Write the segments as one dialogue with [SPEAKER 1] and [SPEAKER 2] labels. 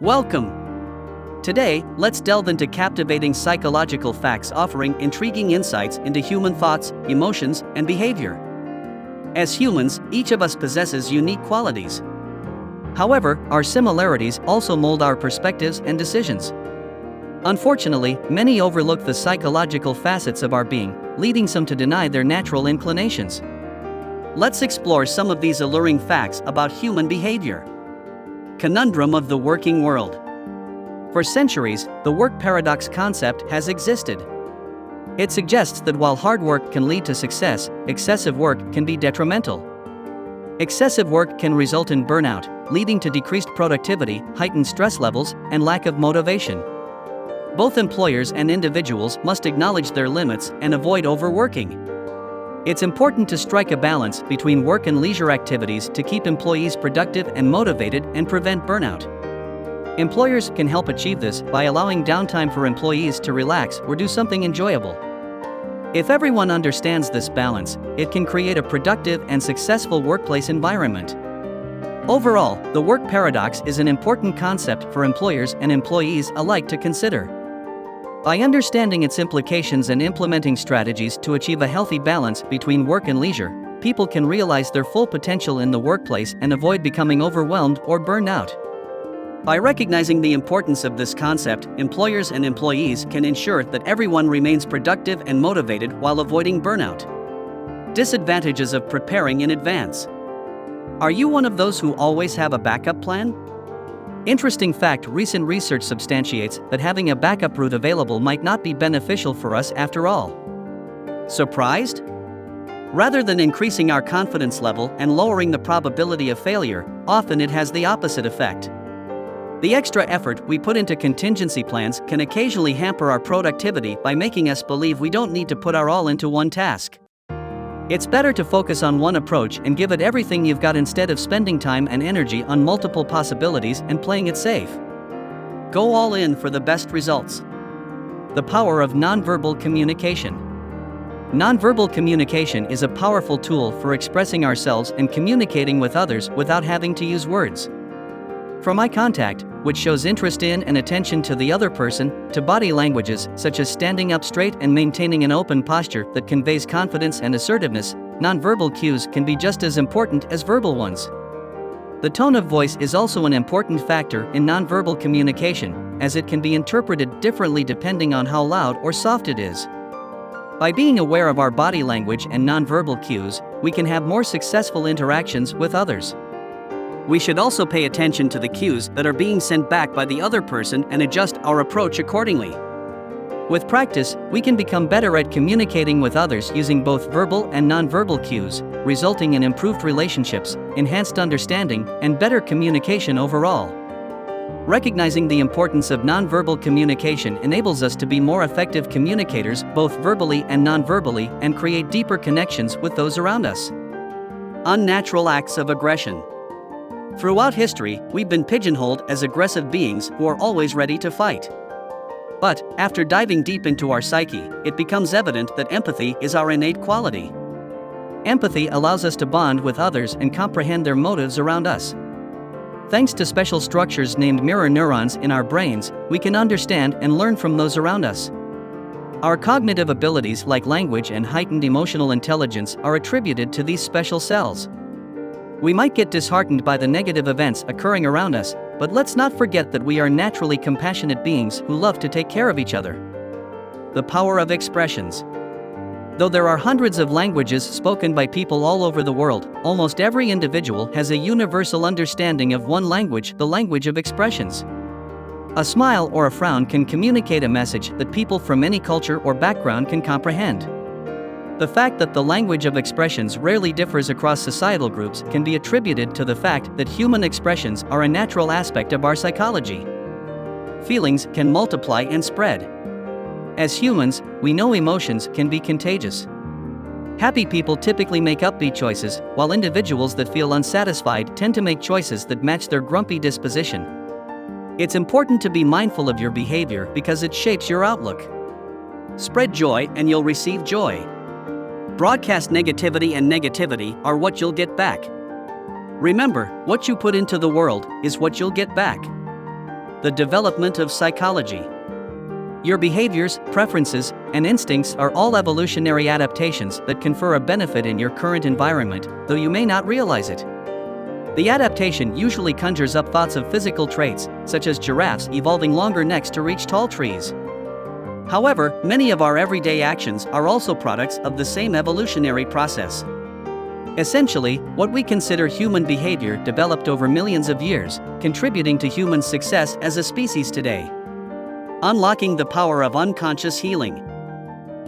[SPEAKER 1] Welcome! Today, let's delve into captivating psychological facts offering intriguing insights into human thoughts, emotions, and behavior. As humans, each of us possesses unique qualities. However, our similarities also mold our perspectives and decisions. Unfortunately, many overlook the psychological facets of our being, leading some to deny their natural inclinations. Let's explore some of these alluring facts about human behavior. Conundrum of the working world. For centuries, the work paradox concept has existed. It suggests that while hard work can lead to success, excessive work can be detrimental. Excessive work can result in burnout, leading to decreased productivity, heightened stress levels, and lack of motivation. Both employers and individuals must acknowledge their limits and avoid overworking. It's important to strike a balance between work and leisure activities to keep employees productive and motivated and prevent burnout. Employers can help achieve this by allowing downtime for employees to relax or do something enjoyable. If everyone understands this balance, it can create a productive and successful workplace environment. Overall, the work paradox is an important concept for employers and employees alike to consider. By understanding its implications and implementing strategies to achieve a healthy balance between work and leisure, people can realize their full potential in the workplace and avoid becoming overwhelmed or burned out. By recognizing the importance of this concept, employers and employees can ensure that everyone remains productive and motivated while avoiding burnout. Disadvantages of preparing in advance. Are you one of those who always have a backup plan? Interesting fact: recent research substantiates that having a backup route available might not be beneficial for us after all. Surprised? Rather than increasing our confidence level and lowering the probability of failure, often it has the opposite effect. The extra effort we put into contingency plans can occasionally hamper our productivity by making us believe we don't need to put our all into one task. It's better to focus on one approach and give it everything you've got instead of spending time and energy on multiple possibilities and playing it safe. Go all in for the best results. The power of nonverbal communication. Nonverbal communication is a powerful tool for expressing ourselves and communicating with others without having to use words. From eye contact, which shows interest in and attention to the other person, to body languages, such as standing up straight and maintaining an open posture that conveys confidence and assertiveness, nonverbal cues can be just as important as verbal ones. The tone of voice is also an important factor in nonverbal communication, as it can be interpreted differently depending on how loud or soft it is. By being aware of our body language and nonverbal cues, we can have more successful interactions with others. We should also pay attention to the cues that are being sent back by the other person and adjust our approach accordingly. With practice, we can become better at communicating with others using both verbal and nonverbal cues, resulting in improved relationships, enhanced understanding, and better communication overall. Recognizing the importance of nonverbal communication enables us to be more effective communicators both verbally and nonverbally and create deeper connections with those around us. Unnatural acts of aggression. Throughout history, we've been pigeonholed as aggressive beings who are always ready to fight. But, after diving deep into our psyche, it becomes evident that empathy is our innate quality. Empathy allows us to bond with others and comprehend their motives around us. Thanks to special structures named mirror neurons in our brains, we can understand and learn from those around us. Our cognitive abilities like language and heightened emotional intelligence are attributed to these special cells. We might get disheartened by the negative events occurring around us, but let's not forget that we are naturally compassionate beings who love to take care of each other. The power of expressions. Though there are hundreds of languages spoken by people all over the world, almost every individual has a universal understanding of one language, the language of expressions. A smile or a frown can communicate a message that people from any culture or background can comprehend. The fact that the language of expressions rarely differs across societal groups can be attributed to the fact that human expressions are a natural aspect of our psychology. Feelings can multiply and spread. As humans, we know emotions can be contagious. Happy people typically make upbeat choices, while individuals that feel unsatisfied tend to make choices that match their grumpy disposition. It's important to be mindful of your behavior because it shapes your outlook. Spread joy and you'll receive joy. Broadcast negativity and negativity are what you'll get back. Remember, what you put into the world is what you'll get back. The development of psychology. Your behaviors, preferences, and instincts are all evolutionary adaptations that confer a benefit in your current environment, though you may not realize it. The adaptation usually conjures up thoughts of physical traits, such as giraffes evolving longer necks to reach tall trees. However, many of our everyday actions are also products of the same evolutionary process. Essentially, what we consider human behavior developed over millions of years, contributing to human success as a species today. Unlocking the power of unconscious healing.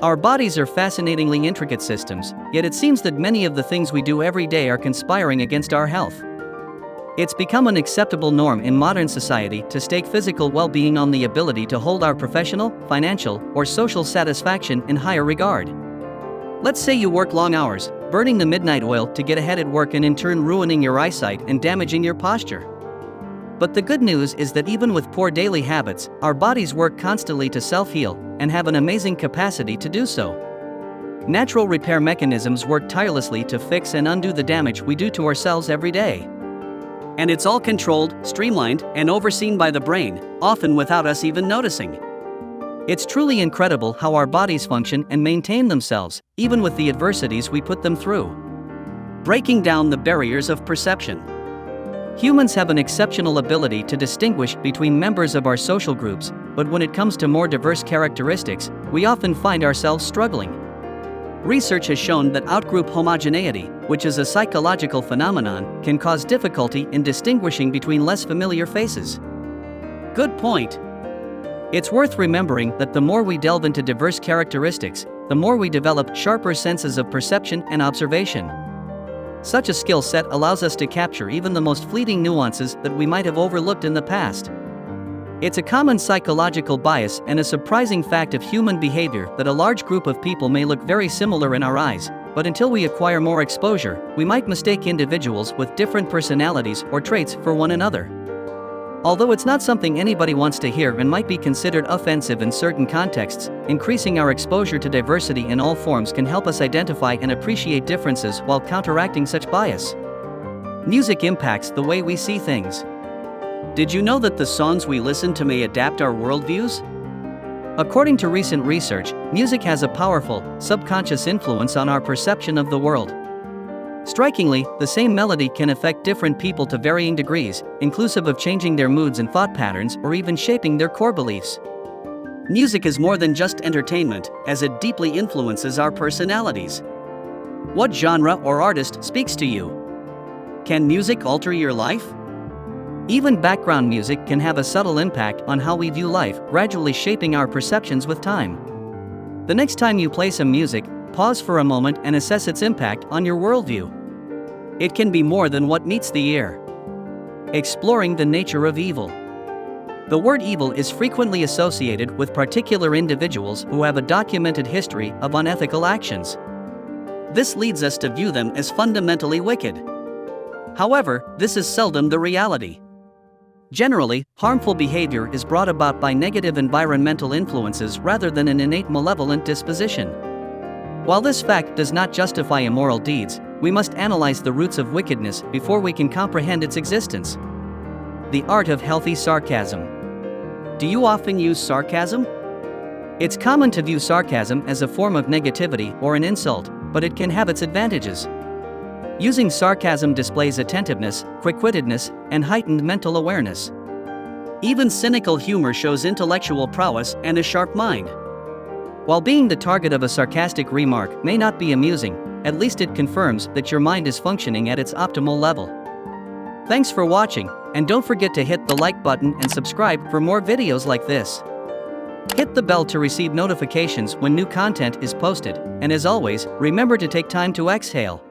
[SPEAKER 1] Our bodies are fascinatingly intricate systems, yet it seems that many of the things we do every day are conspiring against our health. It's become an acceptable norm in modern society to stake physical well-being on the ability to hold our professional, financial, or social satisfaction in higher regard. Let's say you work long hours, burning the midnight oil to get ahead at work and in turn ruining your eyesight and damaging your posture. But the good news is that even with poor daily habits, our bodies work constantly to self-heal and have an amazing capacity to do so. Natural repair mechanisms work tirelessly to fix and undo the damage we do to ourselves every day. And it's all controlled, streamlined, and overseen by the brain, often without us even noticing. It's truly incredible how our bodies function and maintain themselves, even with the adversities we put them through. Breaking down the barriers of perception. Humans have an exceptional ability to distinguish between members of our social groups, but when it comes to more diverse characteristics, we often find ourselves struggling. Research has shown that outgroup homogeneity, which is a psychological phenomenon, can cause difficulty in distinguishing between less familiar faces. Good point. It's worth remembering that the more we delve into diverse characteristics, the more we develop sharper senses of perception and observation. Such a skill set allows us to capture even the most fleeting nuances that we might have overlooked in the past. It's a common psychological bias and a surprising fact of human behavior that a large group of people may look very similar in our eyes, but until we acquire more exposure, we might mistake individuals with different personalities or traits for one another. Although it's not something anybody wants to hear and might be considered offensive in certain contexts, increasing our exposure to diversity in all forms can help us identify and appreciate differences while counteracting such bias. Music impacts the way we see things. Did you know that the songs we listen to may adapt our worldviews? According to recent research, music has a powerful, subconscious influence on our perception of the world. Strikingly, the same melody can affect different people to varying degrees, inclusive of changing their moods and thought patterns or even shaping their core beliefs. Music is more than just entertainment, as it deeply influences our personalities. What genre or artist speaks to you? Can music alter your life? Even background music can have a subtle impact on how we view life, gradually shaping our perceptions with time. The next time you play some music, pause for a moment and assess its impact on your worldview. It can be more than what meets the ear. Exploring the nature of evil. The word evil is frequently associated with particular individuals who have a documented history of unethical actions. This leads us to view them as fundamentally wicked. However, this is seldom the reality. Generally, harmful behavior is brought about by negative environmental influences rather than an innate malevolent disposition. While this fact does not justify immoral deeds, we must analyze the roots of wickedness before we can comprehend its existence. The art of healthy sarcasm. Do you often use sarcasm? It's common to view sarcasm as a form of negativity or an insult, but it can have its advantages. Using sarcasm displays attentiveness, quick-wittedness, and heightened mental awareness. Even cynical humor shows intellectual prowess and a sharp mind. While being the target of a sarcastic remark may not be amusing, at least it confirms that your mind is functioning at its optimal level. Thanks for watching, and don't forget to hit the like button and subscribe for more videos like this. Hit the bell to receive notifications when new content is posted, and as always, remember to take time to exhale.